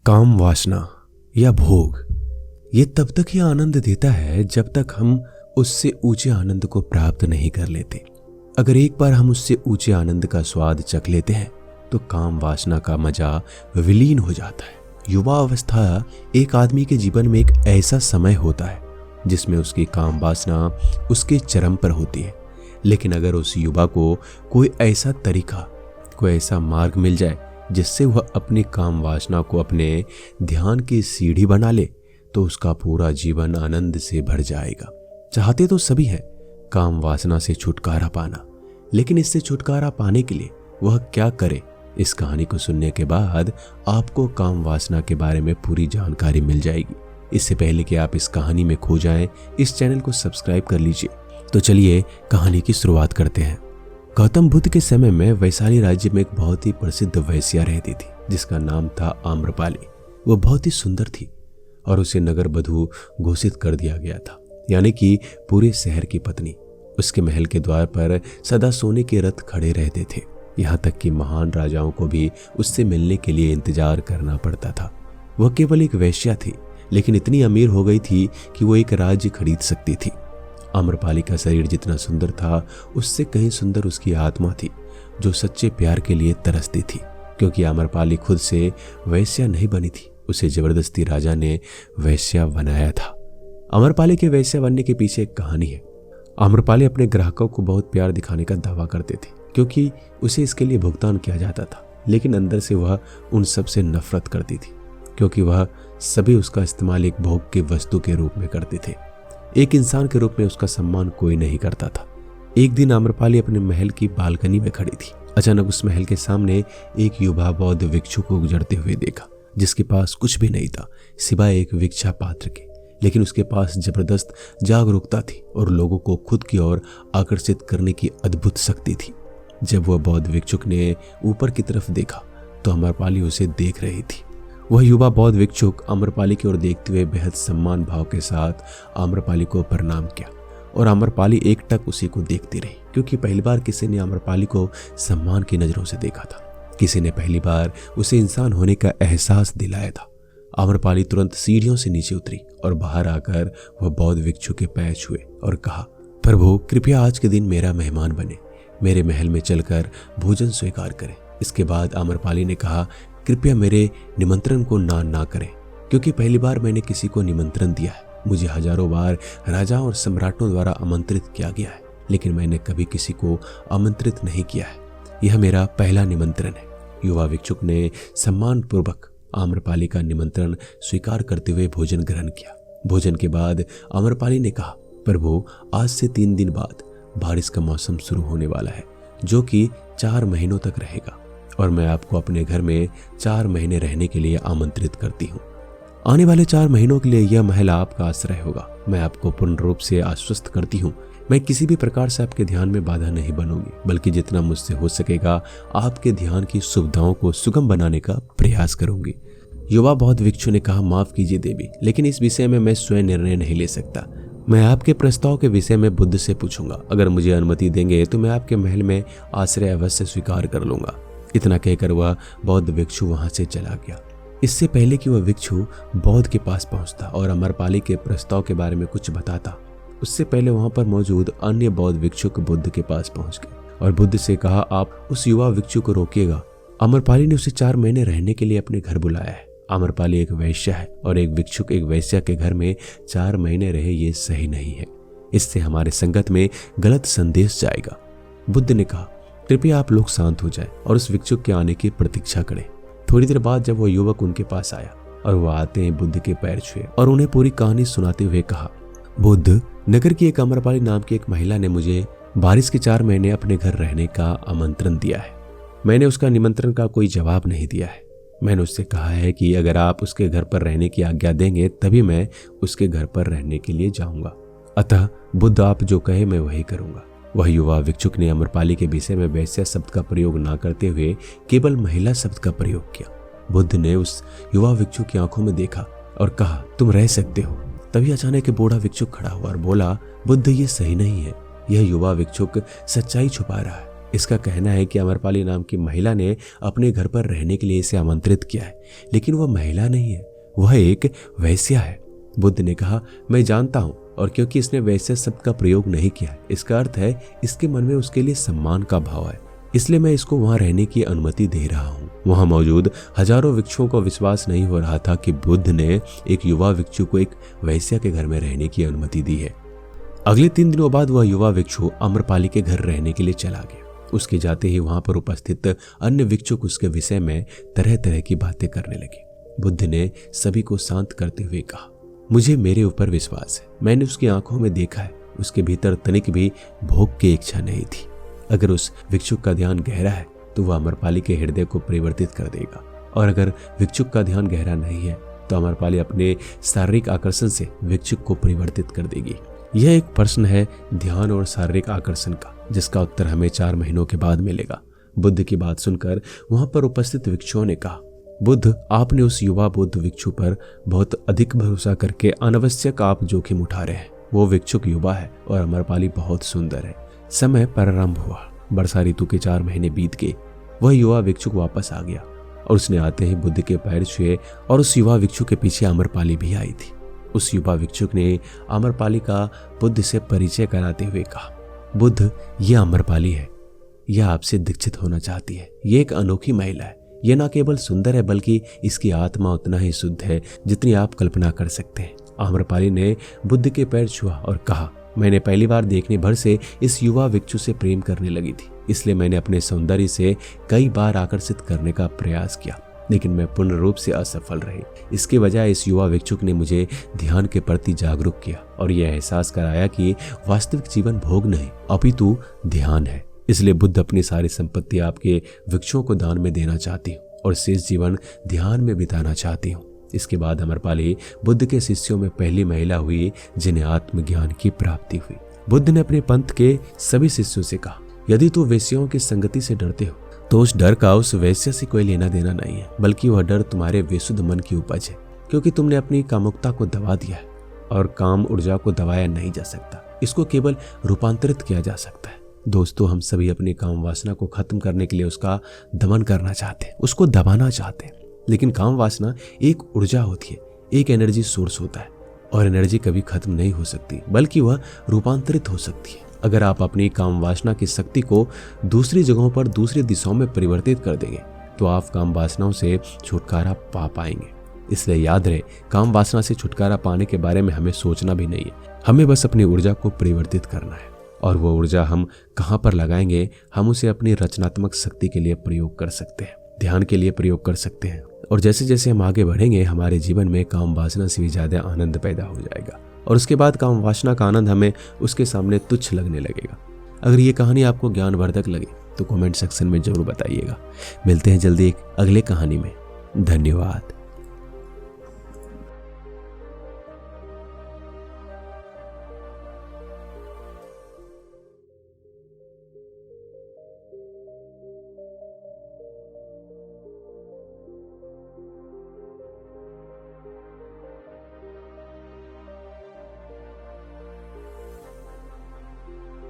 काम वासना या भोग ये तब तक ही आनंद देता है जब तक हम उससे ऊंचे आनंद को प्राप्त नहीं कर लेते। अगर एक बार हम उससे ऊंचे आनंद का स्वाद चख लेते हैं तो काम वासना का मजा विलीन हो जाता है। युवा अवस्था एक आदमी के जीवन में एक ऐसा समय होता है जिसमें उसकी काम वासना उसके चरम पर होती है। लेकिन अगर उस युवा को कोई ऐसा तरीका, कोई ऐसा मार्ग मिल जाए जिससे वह अपनी काम वासना को अपने ध्यान की सीढ़ी बना ले तो उसका पूरा जीवन आनंद से भर जाएगा। चाहते तो सभी हैं काम वासना से छुटकारा पाना, लेकिन इससे छुटकारा पाने के लिए वह क्या करे? इस कहानी को सुनने के बाद आपको काम वासना के बारे में पूरी जानकारी मिल जाएगी। इससे पहले कि आप इस कहानी में खो जाएं, इस चैनल को सब्सक्राइब कर लीजिए। तो चलिए कहानी की शुरुआत करते हैं। गौतम बुद्ध के समय में वैशाली राज्य में एक बहुत ही प्रसिद्ध वैश्या रहती थी जिसका नाम था आम्रपाली। वो बहुत ही सुंदर थी और उसे नगर बधू घोषित कर दिया गया था, यानी कि पूरे शहर की पत्नी। उसके महल के द्वार पर सदा सोने के रथ खड़े रहते थे, यहाँ तक कि महान राजाओं को भी उससे मिलने के लिए इंतजार करना पड़ता था। वह केवल एक वैश्या थी, लेकिन इतनी अमीर हो गई थी कि वो एक राज्य खरीद सकती थी। आम्रपाली का शरीर जितना सुंदर था उससे कहीं सुंदर उसकी आत्मा थी जो सच्चे प्यार के लिए तरसती थी। क्योंकि आम्रपाली खुद से वैश्या नहीं बनी थी, उसे जबरदस्ती राजा ने वैश्या बनाया था। आम्रपाली के वैश्या बनने के पीछे एक कहानी है। आम्रपाली अपने ग्राहकों को बहुत प्यार दिखाने का दावा करते थे क्योंकि उसे इसके लिए भुगतान किया जाता था, लेकिन अंदर से वह उन सब से नफरत करती थी क्योंकि वह सभी उसका इस्तेमाल एक भोग की वस्तु के रूप में करते थे। एक इंसान के रूप में उसका सम्मान कोई नहीं करता था। एक दिन आम्रपाली अपने महल की बालकनी में खड़ी थी। अचानक उस महल के सामने एक युवा बौद्ध भिक्षु को गुजरते हुए देखा जिसके पास कुछ भी नहीं था सिवाय एक भिक्षा पात्र के, लेकिन उसके पास जबरदस्त जागरूकता थी और लोगों को खुद की ओर आकर्षित करने की अद्भुत शक्ति थी। जब वह बौद्ध भिक्षुक ने ऊपर की तरफ देखा तो आम्रपाली उसे देख रही थी। वह युवा बौद्ध भिक्षुक आम्रपाली की ओर देखते हुए बेहद सम्मान भाव के साथ आम्रपाली को प्रणाम किया और आम्रपाली एकटक उसी को देखती रही क्योंकि पहली बार किसी ने आम्रपाली को सम्मान की नजरों से देखा था। किसी ने पहली बार उसे इंसान होने का एहसास दिलाया था। आम्रपाली तुरंत सीढ़ियों से नीचे उतरी और बाहर आकर वह बौद्ध भिक्षु के पैर छुए और कहा, प्रभु कृपया आज के दिन मेरा मेहमान बने, मेरे महल में चलकर भोजन स्वीकार करें। इसके बाद आम्रपाली ने कहा, कृपया मेरे निमंत्रण को ना करें क्योंकि पहली बार मैंने किसी को निमंत्रण दिया है। मुझे हजारों बार राजाओं और सम्राटों द्वारा आमंत्रित किया गया है, लेकिन मैंने कभी किसी को आमंत्रित नहीं किया है। यह मेरा पहला निमंत्रण है। युवा भिक्षुक ने सम्मान पूर्वक आम्रपाली का निमंत्रण स्वीकार करते हुए भोजन ग्रहण किया। भोजन के बाद आम्रपाली ने कहा, प्रभु आज से 3 दिन बाद बारिश का मौसम शुरू होने वाला है जो कि 4 महीनों तक रहेगा और मैं आपको अपने घर में 4 महीने रहने के लिए आमंत्रित करती हूँ। आने वाले 4 महीनों के लिए यह महल आपका आश्रय होगा। मैं आपको पूर्ण रूप से आश्वस्त करती हूँ, मैं किसी भी प्रकार से आपके ध्यान में बाधा नहीं बनूंगी, बल्कि जितना मुझसे हो सकेगा आपके ध्यान की सुविधाओं को सुगम बनाने का प्रयास करूंगी। युवा बौद्ध भिक्षु ने कहा, माफ कीजिए देवी, लेकिन इस विषय में मैं स्वयं निर्णय नहीं ले सकता। मैं आपके प्रस्ताव के विषय में बुद्ध से पूछूंगा। अगर मुझे अनुमति देंगे तो मैं आपके महल में आश्रय अवश्य स्वीकार कर लूंगा। इतना कहकर वह बौद्ध भिक्षु वहां से चला गया। इससे पहले कि वह भिक्षु बौद्ध के पास पहुंचता और आम्रपाली के प्रस्ताव के बारे में कुछ बताता, उससे पहले वहां पर मौजूद अन्य बौद्ध भिक्षुक बुद्ध के पास पहुंच गए और बुद्ध से कहा, आप उस युवा भिक्षु को रोकिएगा। आम्रपाली ने उसे 4 महीने रहने के लिए अपने घर बुलाया है। आम्रपाली एक वैश्या है और एक भिक्षुक एक वैश्या के घर में 4 महीने रहे, ये सही नहीं है। इससे हमारे संगत में गलत संदेश जाएगा। बुद्ध ने कहा, कृपया आप लोग शांत हो जाएं और उस भिक्षुक के आने की प्रतीक्षा करें। थोड़ी देर बाद जब वह युवक उनके पास आया और वह आते हैं बुद्ध के पैर छुए और उन्हें पूरी कहानी सुनाते हुए कहा, बुद्ध, नगर की एक आम्रपाली नाम की एक महिला ने मुझे बारिश के 4 महीने अपने घर रहने का आमंत्रण दिया है। मैंने उसका निमंत्रण का कोई जवाब नहीं दिया है। मैंने उससे कहा है कि अगर आप उसके घर पर रहने की आज्ञा देंगे तभी मैं उसके घर पर रहने के लिए जाऊंगा। अतः बुद्ध आप जो कहे मैं वही करूंगा। वह युवा भिक्षुक ने आम्रपाली के विषय में वैश्या शब्द का प्रयोग न करते हुए केवल महिला शब्द का प्रयोग किया। बुद्ध ने उस युवा भिक्षुक की आंखों में देखा और कहा, तुम रह सकते हो। तभी अचानक एक बूढ़ा भिक्षुक खड़ा हुआ और बोला, बुद्ध ये सही नहीं है। यह युवा भिक्षुक सच्चाई छुपा रहा है। इसका कहना है कि अमरपाली नाम की महिला ने अपने घर पर रहने के लिए इसे आमंत्रित किया है, लेकिन वह महिला नहीं है, वह एक वैश्या है। बुद्ध ने कहा, मैं जानता हूं, और क्योंकि इसने वैश्य शब्द का प्रयोग नहीं किया है, इसका अर्थ है इसके मन में उसके लिए सम्मान का भाव है, इसलिए मैं इसको वहां रहने की अनुमति दे रहा हूं। वहां मौजूद हजारों भिक्षुओं को विश्वास नहीं हो रहा था कि बुद्ध ने एक युवा भिक्षु को एक वैश्या के घर में रहने की अनुमति दी है। अगले 3 दिनों बाद वह युवा भिक्षु अमरपाली के घर रहने के लिए चला गया। उसके जाते ही वहां पर उपस्थित अन्य भिक्षुक उसके विषय में तरह तरह की बातें करने लगे। बुद्ध ने सभी को शांत करते हुए कहा, मुझे मेरे ऊपर विश्वास है, मैंने उसकी आंखों में देखा है, उसके भीतर तनिक भी भोग की इच्छा नहीं थी। अगर उस भिक्षुक का ध्यान गहरा है तो वह अमरपाली के हृदय को परिवर्तित कर देगा, और अगर भिक्षुक का ध्यान गहरा नहीं है तो अमरपाली अपने शारीरिक आकर्षण से भिक्षुक को परिवर्तित कर देगी। यह एक प्रश्न है ध्यान और शारीरिक आकर्षण का, जिसका उत्तर हमें 4 महीनों के बाद मिलेगा। बुद्ध की बात सुनकर वहां पर उपस्थित भिक्षुओं ने कहा, बुद्ध, आपने उस युवा बौद्ध भिक्षु पर बहुत अधिक भरोसा करके अनावश्यक आप जोखिम उठा रहे हैं। वो भिक्षुक युवा है और अमरपाली बहुत सुंदर है। समय प्रारंभ हुआ। वर्षा ऋतु के 4 महीने बीत गए। वह युवा भिक्षुक वापस आ गया और उसने आते ही बुद्ध के पैर छुए, और उस युवा भिक्षु के पीछे अमरपाली भी आई थी। उस युवा भिक्षुक ने अमरपाली का बुद्ध से परिचय कराते हुए कहा, बुद्ध, यह अमरपाली है, यह आपसे दीक्षित होना चाहती है। यह एक अनोखी महिला है। यह न केवल सुंदर है बल्कि इसकी आत्मा उतना ही शुद्ध है जितनी आप कल्पना कर सकते हैं। अमरपाली ने बुद्ध के पैर छुआ और कहा, मैंने पहली बार देखने भर से इस युवा भिक्षु से प्रेम करने लगी थी, इसलिए मैंने अपने सौंदर्य से कई बार आकर्षित करने का प्रयास किया, लेकिन मैं पूर्ण रूप से असफल रही। इसके बजाय इस युवा भिक्षुक ने मुझे ध्यान के प्रति जागरूक किया और यह एहसास कराया कि वास्तविक जीवन भोग नहीं अपितु ध्यान है। इसलिए बुद्ध अपनी सारी संपत्ति आपके भिक्षुओं को दान में देना चाहती हूँ और शेष जीवन ध्यान में बिताना चाहती हूँ। इसके बाद अमरपाली बुद्ध के शिष्यों में पहली महिला हुई जिन्हें आत्मज्ञान की प्राप्ति हुई। बुद्ध ने अपने पंथ के सभी शिष्यों से कहा, यदि तू वेश्याओं की संगति से डरते हो तो उस डर का उस वेश्या से कोई लेना देना नहीं है, बल्कि वह डर तुम्हारे बेसुध मन की उपज है, क्योंकि तुमने अपनी कामुकता को दबा दिया है और काम ऊर्जा को दबाया नहीं जा सकता, इसको केवल रूपांतरित किया जा सकता है। दोस्तों, हम सभी अपनी काम वासना को खत्म करने के लिए उसका दमन करना चाहते हैं, उसको दबाना चाहते हैं, लेकिन काम वासना एक ऊर्जा होती है, एक एनर्जी सोर्स होता है, और एनर्जी कभी खत्म नहीं हो सकती बल्कि वह रूपांतरित हो सकती है। अगर आप अपनी काम वासना की शक्ति को दूसरी जगहों पर दूसरी दिशाओं में परिवर्तित कर देंगे तो आप काम वासनाओं से छुटकारा पा पाएंगे। इसलिए याद रहे, काम वासना से छुटकारा पाने के बारे में हमें सोचना भी नहीं है, हमें बस अपनी ऊर्जा को परिवर्तित करना है। और वो ऊर्जा हम कहाँ पर लगाएंगे, हम उसे अपनी रचनात्मक शक्ति के लिए प्रयोग कर सकते हैं, ध्यान के लिए प्रयोग कर सकते हैं। और जैसे जैसे हम आगे बढ़ेंगे हमारे जीवन में काम वासना से भी ज्यादा आनंद पैदा हो जाएगा, और उसके बाद काम वासना का आनंद हमें उसके सामने तुच्छ लगने लगेगा। अगर ये कहानी आपको ज्ञानवर्धक लगे तो कमेंट सेक्शन में जरूर बताइएगा। मिलते हैं जल्दी एक अगले कहानी में। धन्यवाद।